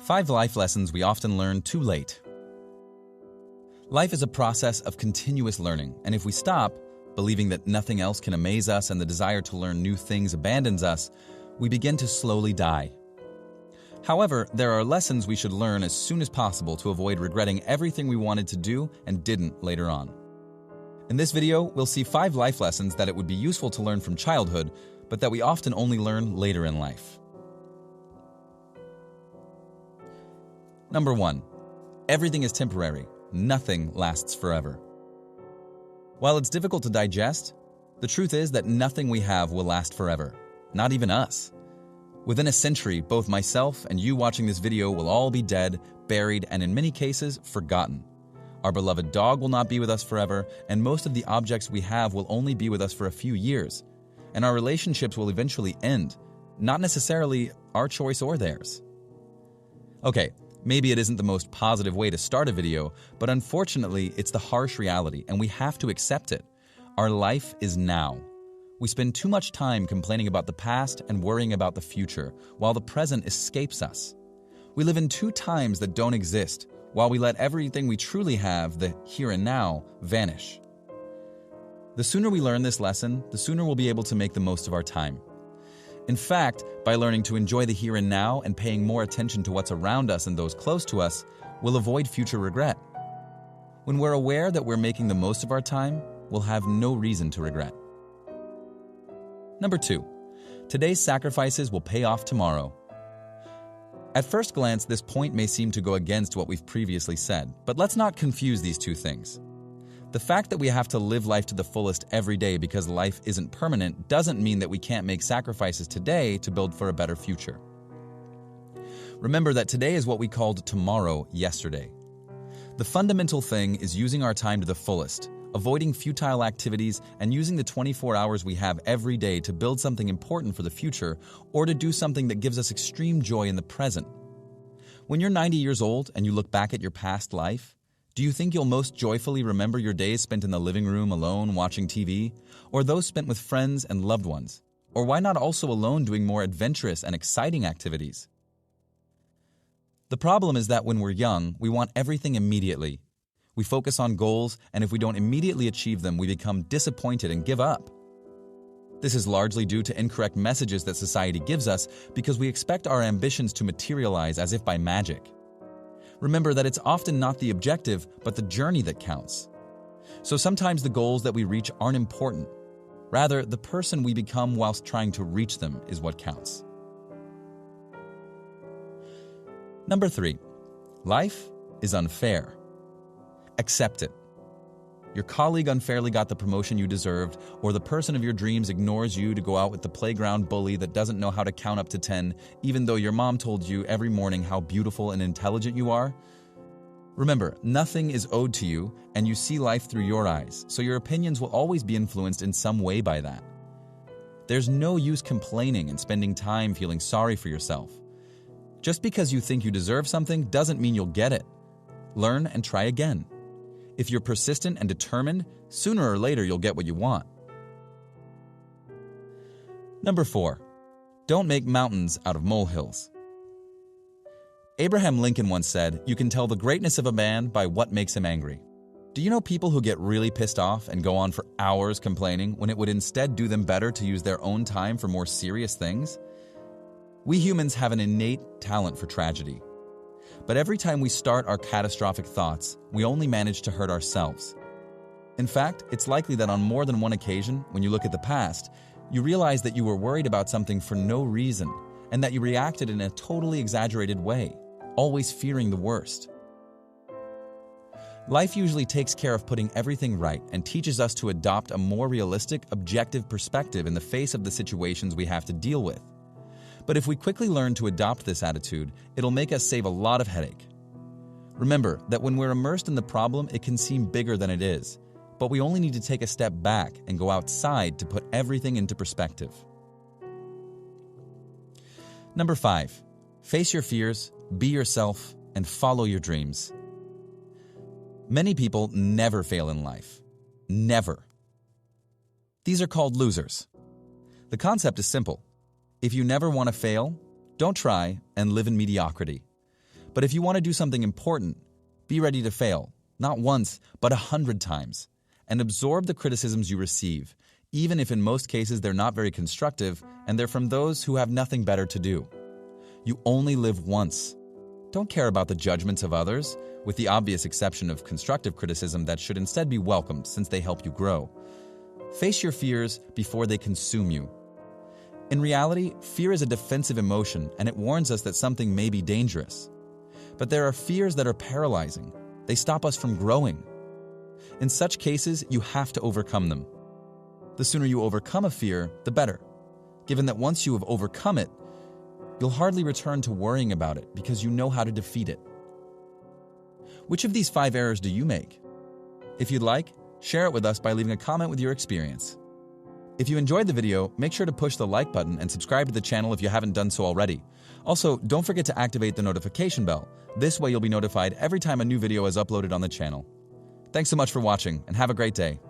5 life lessons we often learn too late. Life is a process of continuous learning, and if we stop, believing that nothing else can amaze us and the desire to learn new things abandons us, we begin to slowly die. However, there are lessons we should learn as soon as possible to avoid regretting everything we wanted to do and didn't later on. In this video, we'll see 5 life lessons that it would be useful to learn from childhood, but that we often only learn later in life. Number 1. Everything is temporary. Nothing lasts forever. While it's difficult to digest, the truth is that nothing we have will last forever. Not even us. Within a century, both myself and you watching this video will all be dead, buried, and in many cases, forgotten. Our beloved dog will not be with us forever, and most of the objects we have will only be with us for a few years. And our relationships will eventually end, not necessarily our choice or theirs. Okay, maybe it isn't the most positive way to start a video, but unfortunately, it's the harsh reality, and we have to accept it. Our life is now. We spend too much time complaining about the past and worrying about the future, while the present escapes us. We live in 2 times that don't exist, while we let everything we truly have, the here and now, vanish. The sooner we learn this lesson, the sooner we'll be able to make the most of our time. In fact, by learning to enjoy the here and now and paying more attention to what's around us and those close to us, we'll avoid future regret. When we're aware that we're making the most of our time, we'll have no reason to regret. Number 2. Today's sacrifices will pay off tomorrow. At first glance, this point may seem to go against what we've previously said, but let's not confuse these 2 things. The fact that we have to live life to the fullest every day because life isn't permanent doesn't mean that we can't make sacrifices today to build for a better future. Remember that today is what we called tomorrow yesterday. The fundamental thing is using our time to the fullest, avoiding futile activities, and using the 24 hours we have every day to build something important for the future or to do something that gives us extreme joy in the present. When you're 90 years old and you look back at your past life, do you think you'll most joyfully remember your days spent in the living room alone watching TV, or those spent with friends and loved ones? Or why not also alone doing more adventurous and exciting activities? The problem is that when we're young, we want everything immediately. We focus on goals, and if we don't immediately achieve them, we become disappointed and give up. This is largely due to incorrect messages that society gives us because we expect our ambitions to materialize as if by magic. Remember that it's often not the objective, but the journey that counts. So sometimes the goals that we reach aren't important. Rather, the person we become whilst trying to reach them is what counts. Number 3. Life is unfair. Accept it. Your colleague unfairly got the promotion you deserved, or the person of your dreams ignores you to go out with the playground bully that doesn't know how to count up to 10, even though your mom told you every morning how beautiful and intelligent you are. Remember, nothing is owed to you, and you see life through your eyes, so your opinions will always be influenced in some way by that. There's no use complaining and spending time feeling sorry for yourself. Just because you think you deserve something doesn't mean you'll get it. Learn and try again. If you're persistent and determined, sooner or later you'll get what you want. Number 4. Don't make mountains out of molehills. Abraham Lincoln once said, "You can tell the greatness of a man by what makes him angry." Do you know people who get really pissed off and go on for hours complaining when it would instead do them better to use their own time for more serious things? We humans have an innate talent for tragedy. But every time we start our catastrophic thoughts, we only manage to hurt ourselves. In fact, it's likely that on more than one occasion, when you look at the past, you realize that you were worried about something for no reason, and that you reacted in a totally exaggerated way, always fearing the worst. Life usually takes care of putting everything right and teaches us to adopt a more realistic, objective perspective in the face of the situations we have to deal with. But if we quickly learn to adopt this attitude, it'll make us save a lot of headache. Remember that when we're immersed in the problem, it can seem bigger than it is, but we only need to take a step back and go outside to put everything into perspective. Number 5. Face your fears, be yourself, and follow your dreams. Many people never fail in life. Never. These are called losers. The concept is simple. If you never want to fail, don't try and live in mediocrity. But if you want to do something important, be ready to fail, not once, but 100 times, and absorb the criticisms you receive, even if in most cases they're not very constructive and they're from those who have nothing better to do. You only live once. Don't care about the judgments of others, with the obvious exception of constructive criticism that should instead be welcomed since they help you grow. Face your fears before they consume you. In reality, fear is a defensive emotion and it warns us that something may be dangerous. But there are fears that are paralyzing. They stop us from growing. In such cases, you have to overcome them. The sooner you overcome a fear, the better, given that once you have overcome it, you'll hardly return to worrying about it because you know how to defeat it. Which of these 5 errors do you make? If you'd like, share it with us by leaving a comment with your experience. If you enjoyed the video, make sure to push the like button and subscribe to the channel if you haven't done so already. Also, don't forget to activate the notification bell. This way you'll be notified every time a new video is uploaded on the channel. Thanks so much for watching and have a great day.